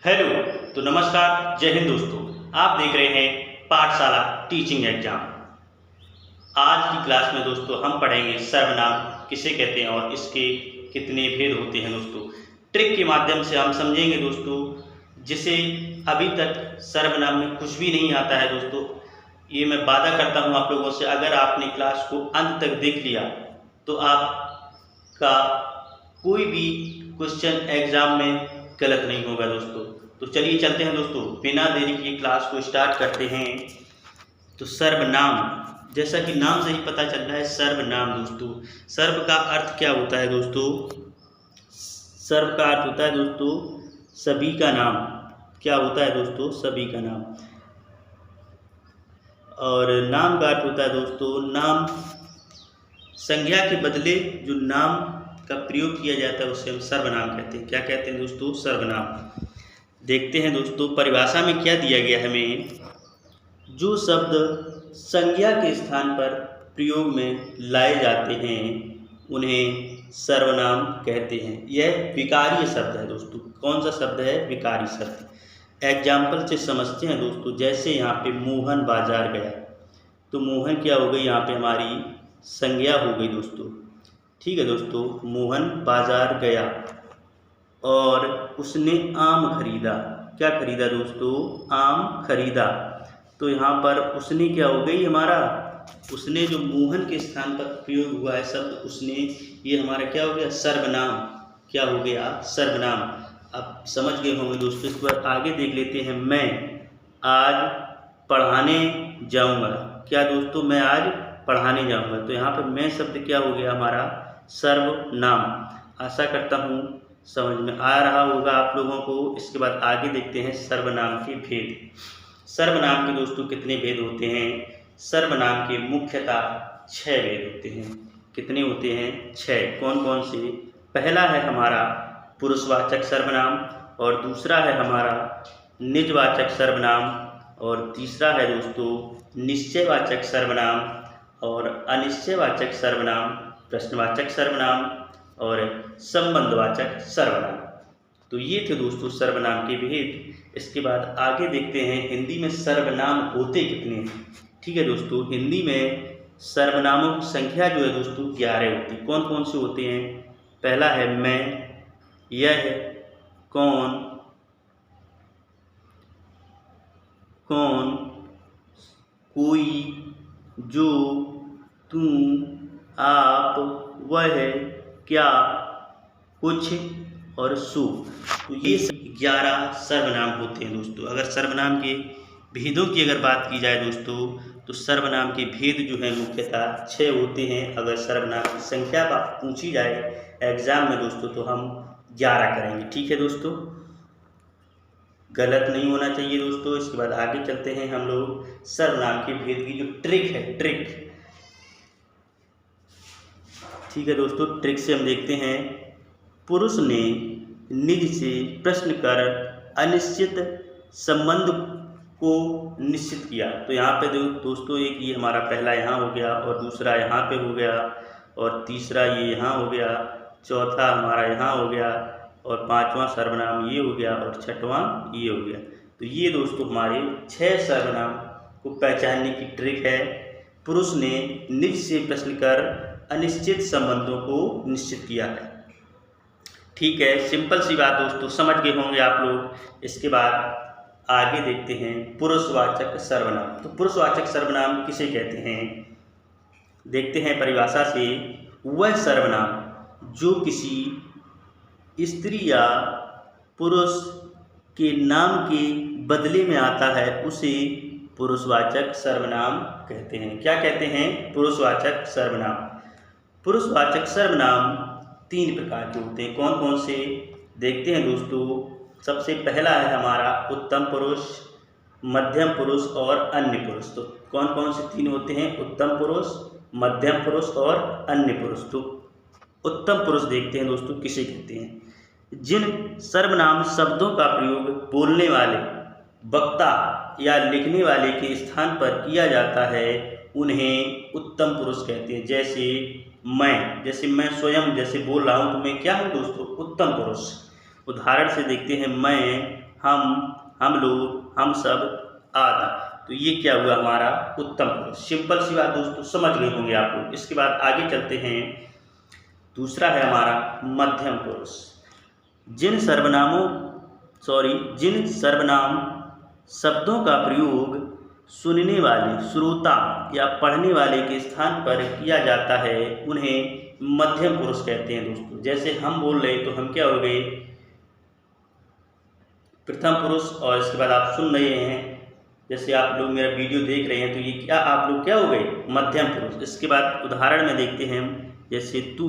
Hello. तो नमस्कार, जय हिंद दोस्तों। आप देख रहे हैं पाठशाला टीचिंग एग्जाम। आज की क्लास में दोस्तों हम पढ़ेंगे सर्वनाम किसे कहते हैं और इसके कितने भेद होते हैं दोस्तों। ट्रिक के माध्यम से हम समझेंगे दोस्तों, जिसे अभी तक सर्वनाम में कुछ भी नहीं आता है दोस्तों। ये मैं वादा करता हूँ आप लोगों से, अगर आपने क्लास को अंत तक देख लिया तो आपका कोई भी क्वेश्चन एग्जाम में गलत नहीं होगा दोस्तों। तो चलिए चलते हैं दोस्तों, बिना देरी के क्लास को स्टार्ट करते हैं। तो सर्वनाम, जैसा कि नाम से ही पता चल रहा है, सर्वनाम दोस्तों। सर्व का अर्थ क्या होता है दोस्तों? सर्व का अर्थ होता है दोस्तों सभी का नाम। क्या होता है दोस्तों? सभी का नाम। और नाम का अर्थ होता है दोस्तों नाम, संज्ञा के बदले जो नाम का प्रयोग किया जाता है उसे हम सर्वनाम कहते हैं। क्या कहते हैं दोस्तों? सर्वनाम। देखते हैं दोस्तों परिभाषा में क्या दिया गया है हमें। जो शब्द संज्ञा के स्थान पर प्रयोग में लाए जाते हैं उन्हें सर्वनाम कहते हैं। यह विकार्य शब्द है दोस्तों। कौन सा शब्द है? विकार्य शब्द। एग्जाम्पल से समझते हैं दोस्तों। जैसे यहाँ पे मोहन बाजार गया, तो मोहन क्या हो गई? यहाँ पे हमारी संज्ञा हो गई दोस्तों। ठीक है दोस्तों, मोहन बाजार गया और उसने आम खरीदा। क्या खरीदा दोस्तों? आम खरीदा। तो यहाँ पर उसने क्या हो गई हमारा? उसने जो मोहन के स्थान पर प्रयोग हुआ है शब्द उसने, ये हमारा क्या हो गया? सर्वनाम। क्या हो गया? सर्वनाम। अब समझ गए होंगे दोस्तों। इस बार आगे देख लेते हैं। मैं आज पढ़ाने जाऊँगा। क्या दोस्तों? मैं आज पढ़ाने जाऊँगा। तो यहाँ पर मैं शब्द क्या हो गया हमारा? सर्वनाम। आशा करता हूँ समझ में आ रहा होगा आप लोगों को। इसके बाद आगे देखते हैं सर्वनाम के भेद। सर्वनाम के दोस्तों कितने भेद होते हैं? सर्वनाम के मुख्यतः 6 भेद होते हैं। कितने होते हैं? 6। कौन कौन से? पहला है हमारा पुरुषवाचक सर्वनाम, और दूसरा है हमारा निजवाचक सर्वनाम, और तीसरा है दोस्तों निश्चयवाचक सर्वनाम, और अनिश्चयवाचक सर्वनाम, प्रश्नवाचक सर्वनाम, और संबंधवाचक सर्वनाम। तो ये थे दोस्तों सर्वनाम के भेद। इसके बाद आगे देखते हैं हिंदी में सर्वनाम होते कितने हैं। ठीक है दोस्तों, हिंदी में सर्वनामों की संख्या जो है दोस्तों 11 होती है। कौन कौन से होते हैं? पहला है मैं, यह, कौन, कौन, कोई, जो, तुम, आप, वह, क्या, कुछ और सो। तो ये 11 सर्वनाम होते हैं दोस्तों। अगर सर्वनाम के भेदों की अगर बात की जाए दोस्तों, तो सर्वनाम के भेद जो है मुख्यतः 6 होते हैं। अगर सर्वनाम की संख्या पूछी जाए एग्जाम में दोस्तों तो हम 11 करेंगे। ठीक है दोस्तों, गलत नहीं होना चाहिए दोस्तों। इसके बाद आगे चलते हैं हम लोग सर्वनाम के भेद की जो ट्रिक है, ट्रिक। ठीक है दोस्तों, ट्रिक से हम देखते हैं। पुरुष ने निज से प्रश्न कर अनिश्चित संबंध को निश्चित किया। तो यहाँ पे दोस्तों एक ये हमारा पहला यहाँ हो गया, और दूसरा यहाँ पे हो गया, और तीसरा ये यहाँ हो गया, चौथा हमारा यहाँ हो गया, और पांचवा सर्वनाम ये हो गया, और छठवां ये हो गया। तो ये दोस्तों हमारे 6 सर्वनाम को पहचानने की ट्रिक है। पुरुष ने निज से प्रश्न कर अनिश्चित संबंधों को निश्चित किया है। ठीक है, सिंपल सी बात दोस्तों, समझ गए होंगे आप लोग। इसके बाद आगे देखते हैं पुरुषवाचक सर्वनाम। तो पुरुषवाचक सर्वनाम किसे कहते हैं? देखते हैं परिभाषा से। वह सर्वनाम जो किसी स्त्री या पुरुष के नाम के बदले में आता है उसे पुरुषवाचक सर्वनाम कहते हैं। क्या कहते हैं? पुरुषवाचक सर्वनाम। पुरुषवाचक सर्वनाम 3 प्रकार के होते हैं। कौन कौन से? देखते हैं दोस्तों। सबसे पहला है हमारा उत्तम पुरुष, मध्यम पुरुष और अन्य पुरुष। तो कौन कौन से 3 होते हैं? उत्तम पुरुष, मध्यम पुरुष और अन्य पुरुष। तो उत्तम पुरुष देखते हैं दोस्तों किसे कहते हैं? जिन सर्वनाम शब्दों का प्रयोग बोलने वाले, वक्ता या लिखने वाले के स्थान पर किया जाता है उन्हें उत्तम पुरुष कहते हैं। जैसे मैं स्वयं जैसे बोल रहा हूँ तो मैं क्या हूँ दोस्तों? उत्तम पुरुष। उदाहरण से देखते हैं। मैं हम लोग, हम सब आदि। तो ये क्या हुआ हमारा उत्तम पुरुष। सिंपल सी बात दोस्तों, समझ गए होंगे आप लोग। इसके बाद आगे चलते हैं। दूसरा है हमारा मध्यम पुरुष। जिन सर्वनाम शब्दों का प्रयोग सुनने वाले, श्रोता या पढ़ने वाले के स्थान पर किया जाता है उन्हें मध्यम पुरुष कहते हैं दोस्तों। जैसे हम बोल रहे तो हम क्या हो गए, प्रथम पुरुष, और इसके बाद आप सुन रहे हैं, जैसे आप लोग मेरा वीडियो देख रहे हैं तो ये क्या आप लोग क्या हो गए, मध्यम पुरुष। इसके बाद उदाहरण में देखते हैं, जैसे तू,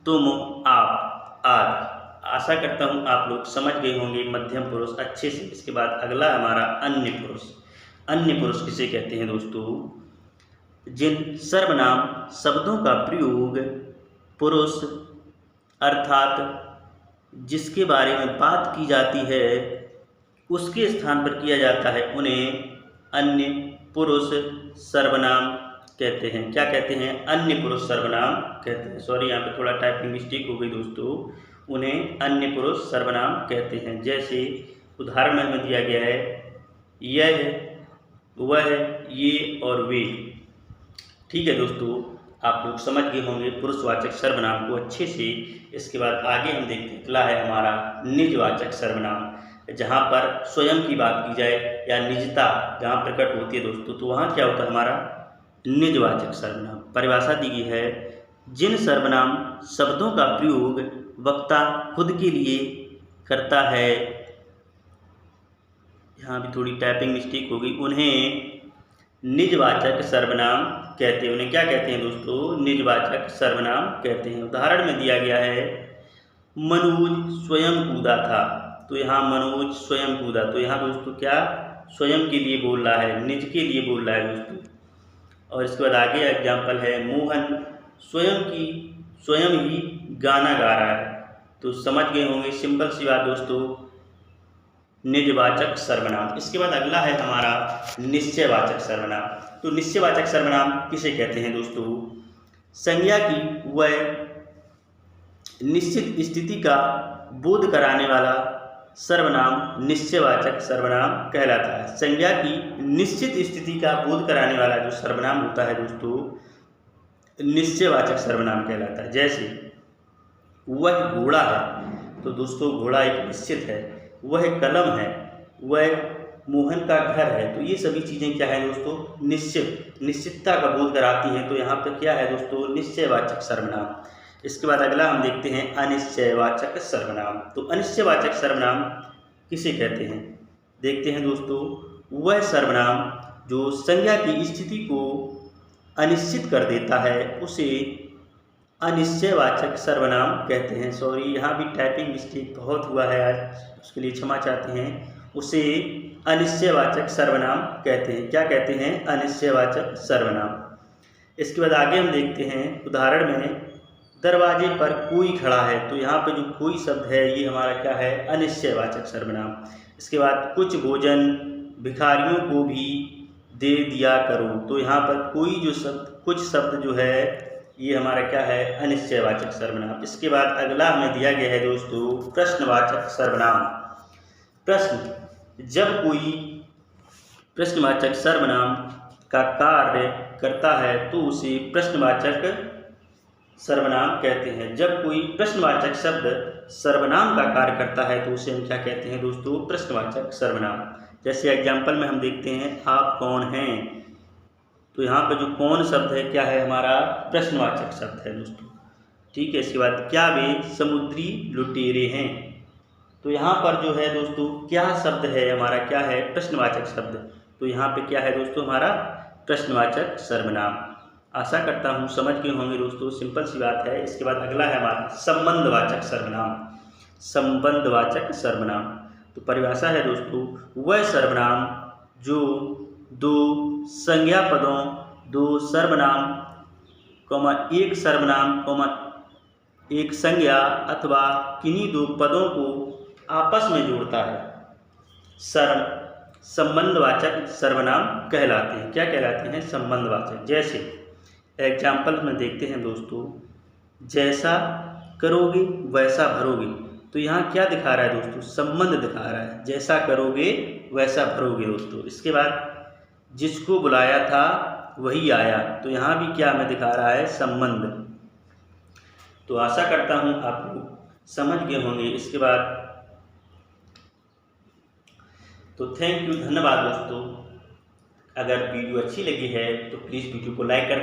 तुम, आप, आदि। आशा करता हूँ आप लोग समझ गए होंगे मध्यम पुरुष अच्छे से। इसके बाद अगला हमारा अन्य पुरुष। अन्य पुरुष किसे कहते हैं दोस्तों, जिन सर्वनाम शब्दों का प्रयोग पुरुष अर्थात जिसके बारे में बात की जाती है उसके स्थान पर किया जाता है उन्हें अन्य पुरुष सर्वनाम कहते हैं। क्या कहते हैं, अन्य पुरुष सर्वनाम कहते हैं। सॉरी, यहाँ पे थोड़ा टाइपिंग मिस्टेक हो गई दोस्तों। उन्हें अन्य पुरुष सर्वनाम कहते हैं। जैसे उदाहरण में हमें दिया गया है, यह, वह, ये और वे। ठीक है दोस्तों, आप लोग समझ गए होंगे पुरुषवाचक सर्वनाम को अच्छे से। इसके बाद आगे हम देखते हैं, अगला है हमारा निजवाचक सर्वनाम। जहाँ पर स्वयं की बात की जाए या निजता जहाँ प्रकट होती है दोस्तों, तो वहाँ क्या होता है हमारा निजवाचक सर्वनाम। परिभाषा दी गई है, जिन सर्वनाम शब्दों का प्रयोग वक्ता खुद के लिए करता है, यहाँ भी थोड़ी टाइपिंग मिस्टेक हो गई, उन्हें निजवाचक सर्वनाम कहते हैं। उन्हें क्या कहते हैं दोस्तों, निजवाचक सर्वनाम कहते हैं। उदाहरण में दिया गया है, मनोज स्वयं कूदा था। तो यहाँ मनोज स्वयं कूदा, तो यहाँ दोस्तों क्या स्वयं के लिए बोल रहा है, निज के लिए बोल रहा है दोस्तों। और इसके बाद आगे एग्जाम्पल है, मोहन स्वयं ही गाना गा रहा है। तो समझ गए होंगे सिंपल सी बात दोस्तों, निजवाचक सर्वनाम। इसके बाद अगला है हमारा निश्चयवाचक सर्वनाम। तो निश्चयवाचक सर्वनाम किसे कहते हैं दोस्तों, संज्ञा की वह निश्चित स्थिति का बोध कराने वाला सर्वनाम निश्चयवाचक सर्वनाम कहलाता है। संज्ञा की निश्चित स्थिति का बोध कराने वाला जो सर्वनाम होता है दोस्तों, निश्चयवाचक सर्वनाम कहलाता है। जैसे वह घोड़ा है, तो दोस्तों घोड़ा एक निश्चित है। वह कलम है, वह मोहन का घर है। तो ये सभी चीज़ें क्या है दोस्तों, निश्चितता का बोध कराती हैं। तो यहाँ पर क्या है दोस्तों, निश्चयवाचक सर्वनाम। इसके बाद अगला हम देखते हैं अनिश्चयवाचक सर्वनाम। तो अनिश्चयवाचक सर्वनाम किसे कहते हैं, देखते हैं दोस्तों, वह सर्वनाम जो संज्ञा की स्थिति को अनिश्चित कर देता है उसे अनिश्चयवाचक सर्वनाम कहते हैं। सॉरी, यहाँ भी टाइपिंग मिस्टेक बहुत हुआ है आज, उसके लिए क्षमा चाहते हैं। उसे अनिश्चयवाचक सर्वनाम कहते हैं। क्या कहते हैं, अनिश्चयवाचक सर्वनाम। इसके बाद आगे हम देखते हैं, उदाहरण में दरवाजे पर कोई खड़ा है। तो यहाँ पे जो कोई शब्द है ये हमारा क्या है, अनिश्चयवाचक सर्वनाम। इसके बाद कुछ भोजन भिखारियों को भी दे दिया करो। तो यहाँ पर कोई जो शब्द, कुछ शब्द जो है ये हमारा क्या है, अनिश्चयवाचक सर्वनाम। इसके बाद अगला हमें दिया गया है दोस्तों प्रश्नवाचक सर्वनाम। प्रश्न, जब कोई प्रश्नवाचक सर्वनाम का कार्य करता है तो उसे प्रश्नवाचक सर्वनाम कहते हैं। जब कोई प्रश्नवाचक शब्द सर्वनाम का कार्य करता है तो उसे हम क्या कहते हैं दोस्तों, प्रश्नवाचक सर्वनाम। जैसे एग्जाम्पल में हम देखते हैं, आप कौन हैं। तो यहाँ पर जो कौन शब्द है क्या है, हमारा प्रश्नवाचक शब्द है दोस्तों। ठीक है, इसके बाद क्या वे समुद्री लुटेरे हैं। तो यहाँ पर जो है दोस्तों क्या शब्द है हमारा, क्या है, प्रश्नवाचक शब्द। तो यहाँ पे क्या है दोस्तों, हमारा प्रश्नवाचक सर्वनाम। आशा करता हूँ समझ गए होंगे दोस्तों, सिंपल सी बात है। इसके बाद अगला है हमारा संबंधवाचक सर्वनाम। संबंधवाचक सर्वनाम, तो परिभाषा है दोस्तों, वह सर्वनाम जो दो संज्ञा पदों, दो सर्वनाम, एक सर्वनाम, एक संज्ञा अथवा किन्हीं दो पदों को आपस में जोड़ता है, संबंधवाचक सर्वनाम कहलाते हैं। क्या कहलाते हैं, संबंधवाचक। जैसे एग्जाम्पल में देखते हैं दोस्तों, जैसा करोगे वैसा भरोगे। तो यहाँ क्या दिखा रहा है दोस्तों, संबंध दिखा रहा है, जैसा करोगे वैसा भरोगे दोस्तों। इसके बाद जिसको बुलाया था वही आया, तो यहाँ भी क्या हमें दिखा रहा है, संबंध। तो आशा करता हूँ आप लोग समझ गए होंगे। इसके बाद तो थैंक यू, धन्यवाद दोस्तों। अगर वीडियो अच्छी लगी है तो प्लीज़ वीडियो को लाइक कर